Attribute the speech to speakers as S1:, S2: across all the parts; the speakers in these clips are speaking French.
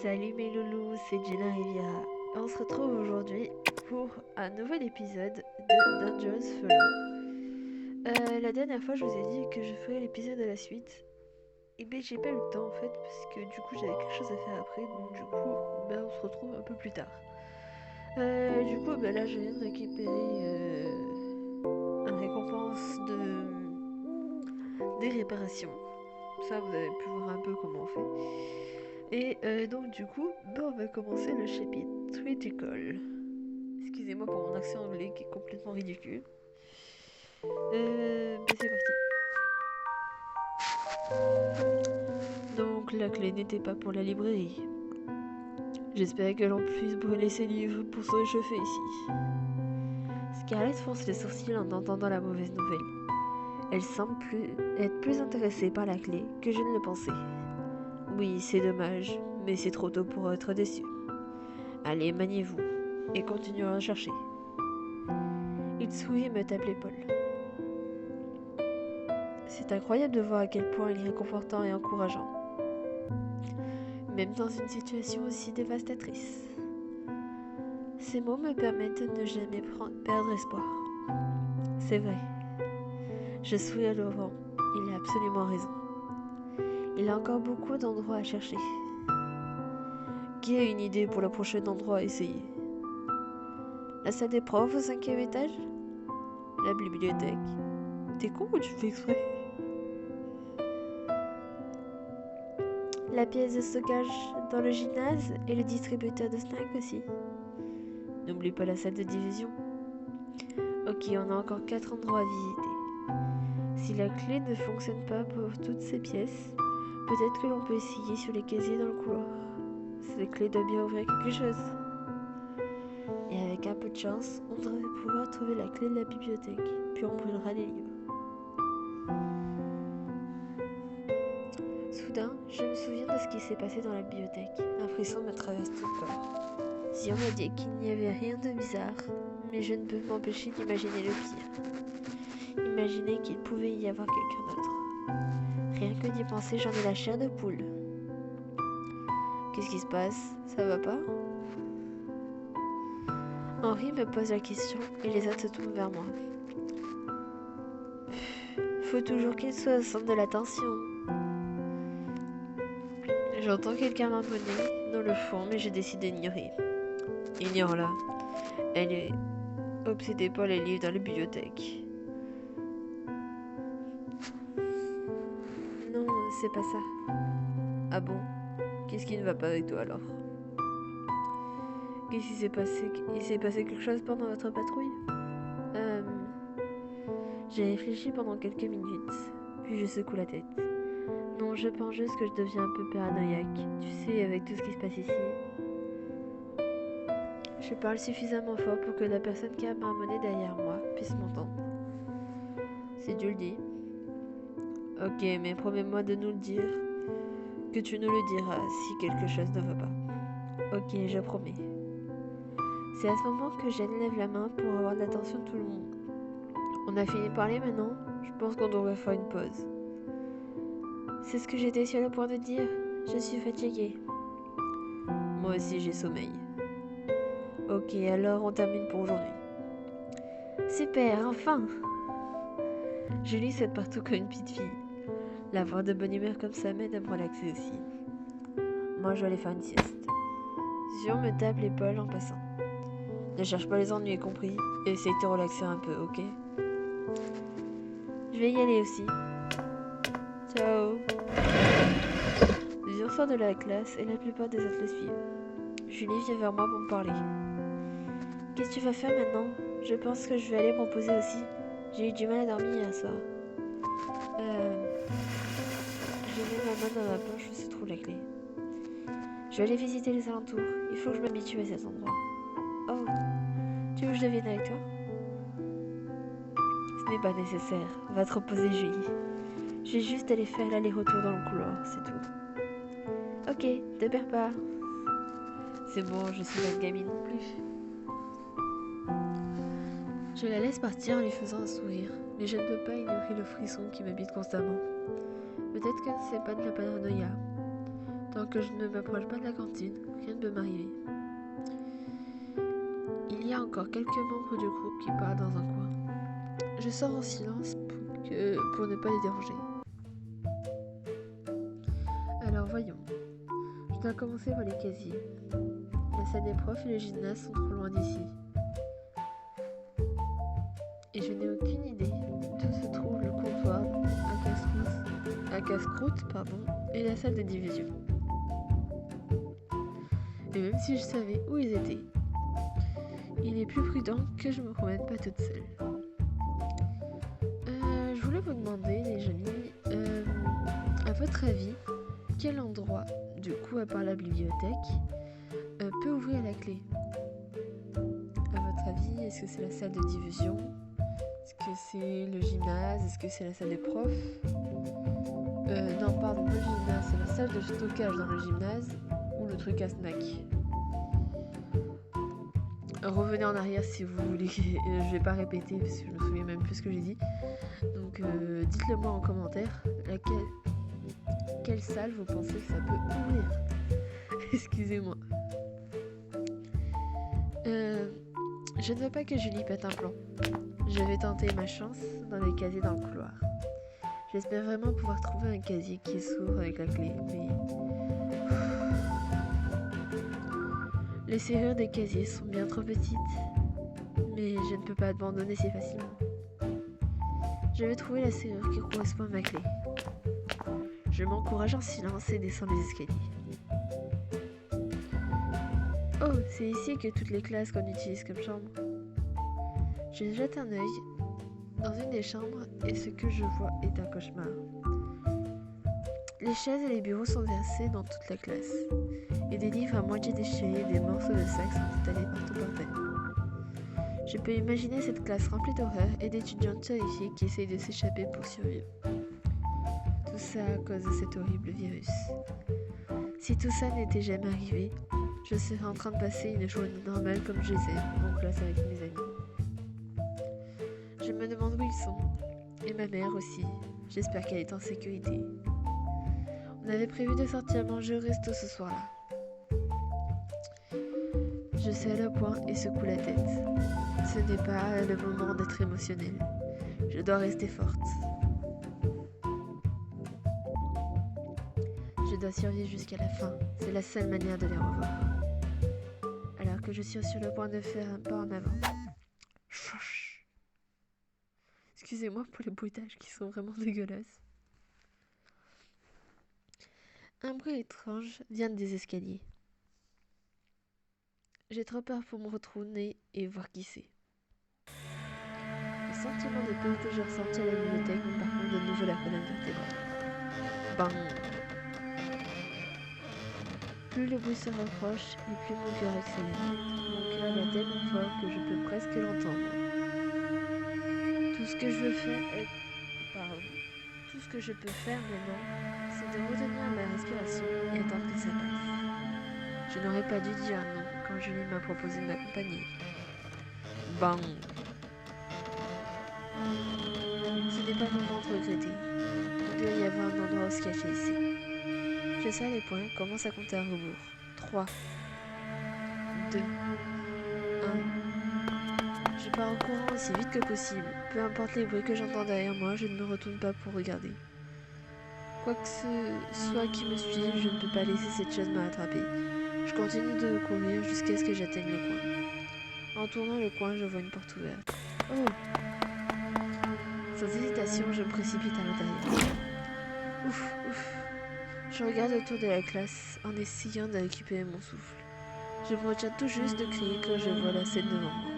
S1: Salut mes loulous, c'est Jenna Riviera. On se retrouve aujourd'hui pour un nouvel épisode de Dangerous Follow. La dernière fois, je vous ai dit que je ferais l'épisode à la suite. Et ben j'ai pas eu le temps en fait, parce que du coup j'avais quelque chose à faire après, donc du coup on se retrouve un peu plus tard. Du coup là je viens de récupérer une récompense des réparations. Ça vous avez pu voir un peu comment on fait. Et donc du coup, on va commencer le chapitre Critical. Excusez-moi pour mon accent anglais qui est complètement ridicule. C'est parti. Donc la clé n'était pas pour la librairie. J'espérais que l'on puisse brûler ces livres pour se réchauffer ici. Scarlett fronce les sourcils en entendant la mauvaise nouvelle. Elle semble être plus intéressée par la clé que je ne le pensais. Oui, c'est dommage, mais c'est trop tôt pour être déçu. Allez, maniez-vous, et continuons à chercher. Il sourit et me tape l'épaule. C'est incroyable de voir à quel point il est réconfortant et encourageant, même dans une situation aussi dévastatrice. Ces mots me permettent de ne jamais perdre espoir. C'est vrai. Je souris à Laurent. Il a absolument raison. Il a encore beaucoup d'endroits à chercher. Qui a une idée pour le prochain endroit à essayer? La salle des profs au 5e étage? La bibliothèque? T'es con ou tu fais exprès? La pièce de stockage dans le gymnase et le distributeur de snacks aussi. N'oublie pas la salle de division. Ok, on a encore 4 endroits à visiter. Si la clé ne fonctionne pas pour toutes ces pièces, peut-être que l'on peut essayer sur les casiers dans le couloir. Cette clé doit bien ouvrir quelque chose. Et avec un peu de chance, on devrait pouvoir trouver la clé de la bibliothèque, puis on brûlera les livres. Soudain, je me souviens de ce qui s'est passé dans la bibliothèque. Un frisson me traverse tout le corps. Zion m'a dit qu'il n'y avait rien de bizarre, mais je ne peux m'empêcher d'imaginer le pire. Imaginer qu'il pouvait y avoir quelqu'un d'autre. Rien que d'y penser, j'en ai la chair de poule. Qu'est-ce qui se passe? Ça va pas? Henri me pose la question et les autres se tournent vers moi. Faut toujours qu'il soit au centre de l'attention. J'entends quelqu'un m'abonner dans le fond, mais je décide d'ignorer. Ignore-la. Elle est obsédée par les livres dans la bibliothèque. Non, c'est pas ça. Ah bon? Qu'est-ce qui ne va pas avec toi alors? Qu'est-ce qui s'est passé? Il s'est passé quelque chose pendant votre patrouille? J'ai réfléchi pendant quelques minutes, puis je secoue la tête. Non, je pense juste que je deviens un peu paranoïaque. Tu sais, avec tout ce qui se passe ici. Je parle suffisamment fort pour que la personne qui a marmonné derrière moi puisse m'entendre. Si tu le dis. Ok, mais promets-moi de nous le dire. Que tu nous le diras si quelque chose ne va pas. Ok, je promets. C'est à ce moment que Jeanne lève la main pour avoir l'attention de tout le monde. On a fini de parler maintenant? Je pense qu'on devrait faire une pause. C'est ce que j'étais sur le point de dire. Je suis fatiguée. Moi aussi j'ai sommeil. Ok, alors on termine pour aujourd'hui. Super, enfin! Je lis cette partout comme une petite fille. La voir de bonne humeur comme ça m'aide à me relaxer aussi. Moi je vais aller faire une sieste. Zion me tape l'épaule en passant. Ne cherche pas les ennuis, compris? Et essaye de te relaxer un peu, ok? Je vais y aller aussi. Ciao! Zion sort de la classe et la plupart des autres le suivent. Julie vient vers moi pour me parler. Qu'est-ce que tu vas faire maintenant? Je pense que je vais aller me reposer aussi. J'ai eu du mal à dormir hier soir. Je mets ma main dans ma poche où se trouve la clé. Je vais aller visiter les alentours. Il faut que je m'habitue à cet endroit. Oh, tu veux que je devienne avec toi? Ce n'est pas nécessaire. Va te reposer, Julie. Je vais juste aller faire l'aller-retour dans le couloir, c'est tout. Ok, te perds pas. C'est bon, je suis pas une gamine non plus. Je la laisse partir en lui faisant un sourire, mais je ne peux pas ignorer le frisson qui m'habite constamment. Peut-être que c'est pas de la paranoïa. Tant que je ne m'approche pas de la cantine, rien ne peut m'arriver. Il y a encore quelques membres du groupe qui parlent dans un coin. Je sors en silence pour ne pas les déranger. Alors voyons. Je dois commencer par les casiers. La salle des profs et le gymnase sont trop loin d'ici. Et je n'ai aucune idée d'où se trouve le comptoir à casse-croûte, et la salle de division. Et même si je savais où ils étaient, il est plus prudent que je me promène pas toute seule. Je voulais vous demander, les amis, à votre avis, quel endroit, du coup à part la bibliothèque, peut ouvrir la clé? À votre avis, est-ce que c'est la salle de division? Est-ce que c'est le gymnase? Est-ce que c'est la salle des profs? Non, pardon, pas le gymnase, c'est la salle de stockage dans le gymnase ou le truc à snack. Revenez en arrière si vous voulez, je vais pas répéter parce que je me souviens même plus ce que j'ai dit. Donc dites-le moi en commentaire, quelle salle vous pensez que ça peut ouvrir? Excusez-moi. Je ne veux pas que Julie pète un plomb. Je vais tenter ma chance dans les casiers dans le couloir. J'espère vraiment pouvoir trouver un casier qui s'ouvre avec la clé, mais... Les serrures des casiers sont bien trop petites, mais je ne peux pas abandonner si facilement. Je vais trouver la serrure qui correspond à ma clé. Je m'encourage en silence et descends les escaliers. Oh, c'est ici que toutes les classes qu'on utilise comme chambre. Je jette un œil dans une des chambres et ce que je vois est un cauchemar. Les chaises et les bureaux sont versés dans toute la classe, et des livres à moitié déchirés et des morceaux de sac sont étalés partout par terre. Je peux imaginer cette classe remplie d'horreur et d'étudiantes terrifiées qui essayent de s'échapper pour survivre. Tout ça à cause de cet horrible virus. Si tout ça n'était jamais arrivé, je serais en train de passer une journée normale comme je les aime, en classe avec mes amis. Je me demande où ils sont, et ma mère aussi. J'espère qu'elle est en sécurité. On avait prévu de sortir manger au resto ce soir-là. Je serre le poing et secoue la tête. Ce n'est pas le moment d'être émotionnel. Je dois rester forte. Je dois survivre jusqu'à la fin. C'est la seule manière de les revoir. Alors que je suis sur le point de faire un pas en avant. Chouch. Excusez-moi pour les bruitages qui sont vraiment dégueulasses. Un bruit étrange vient des escaliers. J'ai trop peur pour me retourner et voir qui c'est. Le sentiment de peur que j'ai ressenti à la bibliothèque me parcourt de nouveau la colonne vertébrale. Bang! Plus le bruit se rapproche et plus mon cœur accélère. Mon cœur bat tellement fort que je peux presque l'entendre. Tout ce que je peux faire maintenant, c'est de retenir ma respiration et attendre que ça passe. Je n'aurais pas dû dire non quand Julie m'a proposé de m'accompagner. Bang! Ce n'est pas le moment de regretter. Il doit y avoir un endroit où se cacher ici. Je serre les poings, commence à compter à rebours. 3, 2, 1. Je pars en courant aussi vite que possible. Peu importe les bruits que j'entends derrière moi, je ne me retourne pas pour regarder. Quoi que ce soit qui me suive, je ne peux pas laisser cette chose me rattraper. Je continue de courir jusqu'à ce que j'atteigne le coin. En tournant le coin, je vois une porte ouverte. Oh! Sans hésitation, je me précipite à l'intérieur. Ouf, ouf. Je regarde autour de la classe en essayant de récupérer mon souffle. Je me retiens tout juste de crier quand je vois la scène devant moi.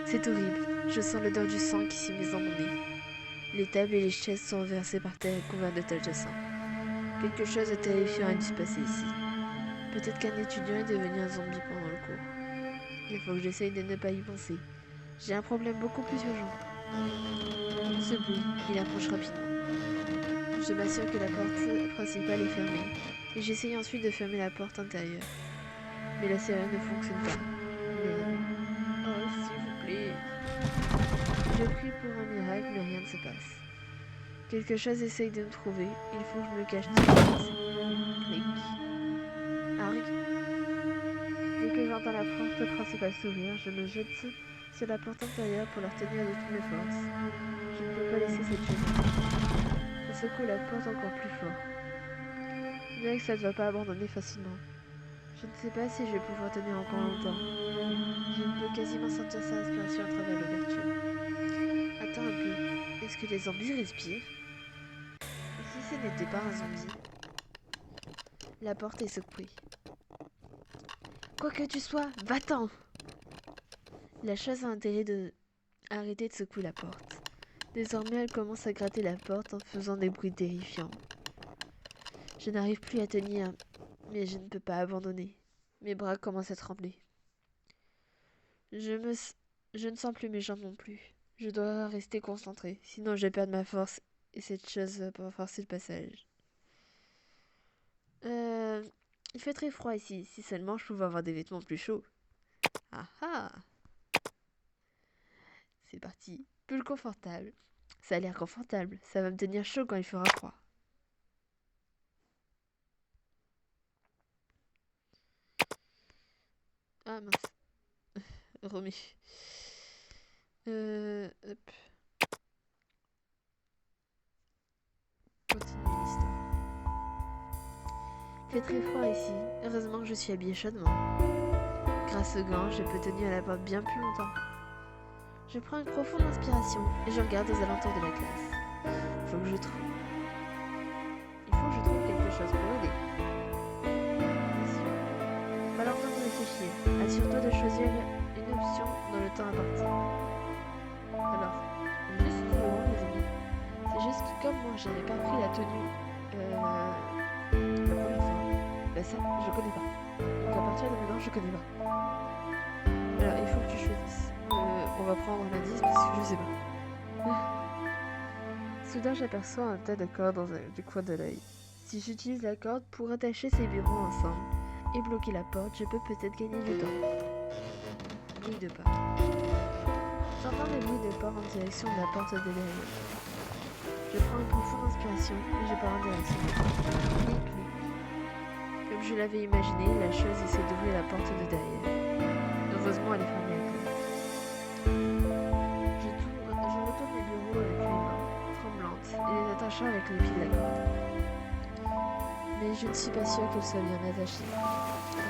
S1: C'est horrible. Je sens l'odeur du sang qui s'immisce dans mon nez. Les tables et les chaises sont renversées par terre et couvertes de taches de sang. Quelque chose de terrifiant a dû se passer ici. Peut-être qu'un étudiant est devenu un zombie pendant le cours. Il faut que j'essaye de ne pas y penser. J'ai un problème beaucoup plus urgent. Ce bruit, il approche rapidement. Je m'assure que la porte principale est fermée et j'essaye ensuite de fermer la porte intérieure. Mais la sirène ne fonctionne pas. Merde. Oh, s'il vous plaît. Je prie pour un miracle, mais rien ne se passe. Quelque chose essaye de me trouver. Il faut que je me cache tout de suite. Clic. Arg. Dès que j'entends la porte principale s'ouvrir, je me jette sur la porte intérieure pour la retenir de toutes mes forces. Je ne peux pas laisser cette chose. Je secoue la porte encore plus fort. Bien que ça ne va pas abandonner facilement. Je ne sais pas si je vais pouvoir tenir encore longtemps. Je peux quasiment sentir sa respiration à travers l'ouverture. Attends un peu. Est-ce que les zombies respirent? Et si ce n'était pas un zombie? La porte est secouée. Quoi que tu sois, va-t'en! La chose a intérêt de arrêter de secouer la porte. Désormais, elle commence à gratter la porte en faisant des bruits terrifiants. Je n'arrive plus à tenir, mais je ne peux pas abandonner. Mes bras commencent à trembler. Je ne sens plus mes jambes non plus. Je dois rester concentré, sinon je vais perdre ma force et cette chose va pas forcer le passage. Il fait très froid ici. Si seulement je pouvais avoir des vêtements plus chauds. Ah ah! C'est parti. Pull confortable. Ça a l'air confortable. Ça va me tenir chaud quand il fera froid. Ah mince. Remets. Hop. Continue l'histoire. Il fait très froid ici. Heureusement que je suis habillée chaudement. Grâce aux gants, je peux tenir la porte bien plus longtemps. Je prends une profonde inspiration et je regarde aux alentours de la classe. Il faut que je trouve quelque chose pour aider. Bien sûr. Pas le temps de réfléchir. Assure-toi de choisir une option dans le temps imparti. Alors, juste pour le moment, mes amis. C'est juste que comme moi, j'avais pas pris la tenue la première fois, ben ça, je connais pas. Donc à partir de maintenant, je connais pas. Alors, il faut que tu choisisses. On va prendre l'indice parce que je sais pas. Soudain, j'aperçois un tas de cordes dans le coin de l'œil. Si j'utilise la corde pour attacher ces bureaux ensemble et bloquer la porte, je peux peut-être gagner du temps. Bruit de pas. J'entends des bruits de pas en direction de la porte de derrière. Je prends une profonde inspiration et je pars en direction. Clic, clic. Comme je l'avais imaginé, la chose essaie d'ouvrir la porte de derrière. Heureusement, elle est fermée à clé. Je retourne les bureaux avec mes mains, tremblantes, et les attachant avec les pieds de la corde. Mais je ne suis pas sûre qu'elle soit bien attachée.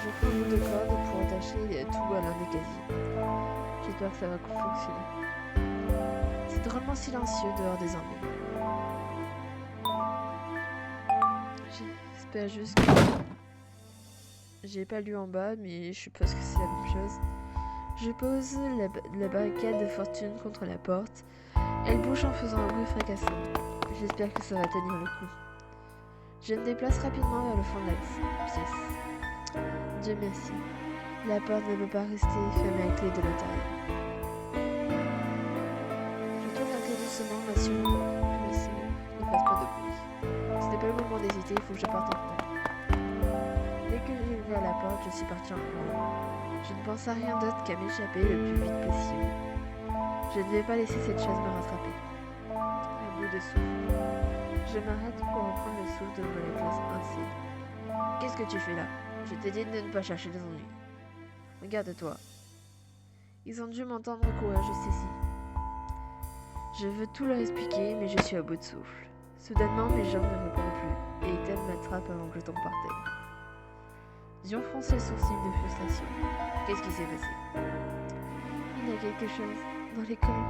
S1: Je prends un bout de corde pour attacher tout à l'un des casiers. J'espère que ça va fonctionner. C'est drôlement silencieux dehors désormais. J'espère juste que... J'ai pas lu en bas, mais je suppose que c'est la même chose. Je pose la barricade de fortune contre la porte. Elle bouge en faisant un bruit fracassant. J'espère que ça va tenir le coup. Je me déplace rapidement vers le fond de la pièce. Dieu merci. La porte ne peut pas rester fermée à clé de l'intérieur. Je tourne la clé doucement, m'assurant que la serrure ne fasse pas de bruit. Ce n'est pas le moment d'hésiter, il faut que je parte en courant. Dès que j'ai ouvert la porte, je suis partie en courant. Je ne pense à rien d'autre qu'à m'échapper le plus vite possible. Je ne vais pas laisser cette chose me rattraper. Un bout de souffle. Je m'arrête pour reprendre le souffle devant la classe ainsi. Qu'est-ce que tu fais là? Je t'ai dit de ne pas chercher les ennuis. Regarde-toi. Ils ont dû m'entendre courir juste ici. Je veux tout leur expliquer, mais je suis à bout de souffle. Soudainement, mes jambes ne répondent plus, et Ethan m'attrape avant que je tombe par terre. Dion fronce les sourcils de frustration. Qu'est-ce qui s'est passé? Il y a quelque chose dans l'école.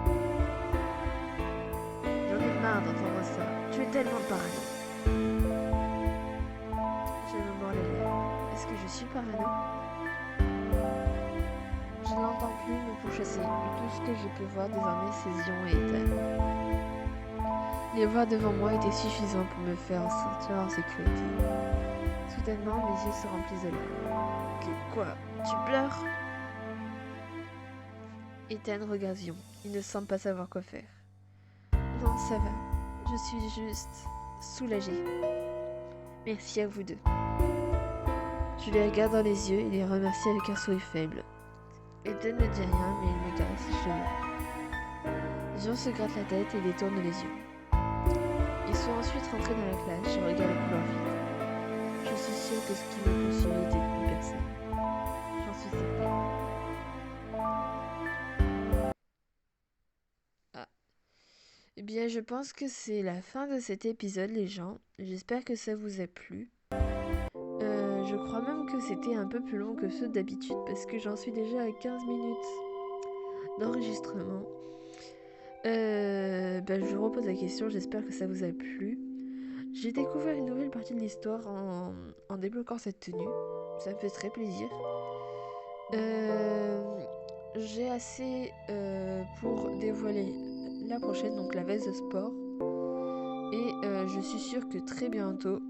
S1: J'en ai marre d'entendre ça. Tu es tellement parano. Je me mords les lèvres. Est-ce que je suis parano? Je ne l'entends plus me pourchasser. Tout ce que je peux voir désormais, c'est Zion et Ethan. Les voir devant moi était suffisant pour me faire sentir en sécurité. Soudainement, mes yeux se remplissent de larmes. Quoi? Tu pleures? Ethan regarde Zion. Il ne semble pas savoir quoi faire. Non, ça va. Je suis juste soulagée. Merci à vous deux. Je les regarde dans les yeux et les remercie avec un sourire faible. Ethan ne dit rien, mais il me caresse les cheveux. Zion se gratte la tête et détourne les yeux. suis ensuite rentrée dans la classe, je regarde le couloir vide. Je suis sûre que ce qui me poursuivait était une personne. J'en suis certaine. Ah. Eh bien, je pense que c'est la fin de cet épisode, les gens. J'espère que ça vous a plu. Je crois même que c'était un peu plus long que ceux d'habitude parce que j'en suis déjà à 15 minutes d'enregistrement. Je vous repose la question, j'espère que ça vous a plu. J'ai découvert une nouvelle partie de l'histoire en débloquant cette tenue. Ça me fait très plaisir. J'ai assez pour dévoiler la prochaine, donc la veste de sport. Et je suis sûre que très bientôt,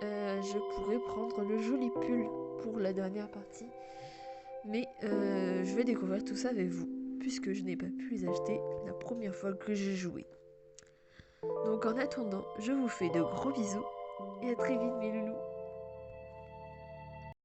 S1: je pourrai prendre le joli pull pour la dernière partie. Mais je vais découvrir tout ça avec vous, puisque je n'ai pas pu les acheter la première fois que j'ai joué. Donc en attendant, je vous fais de gros bisous et à très vite mes loulous.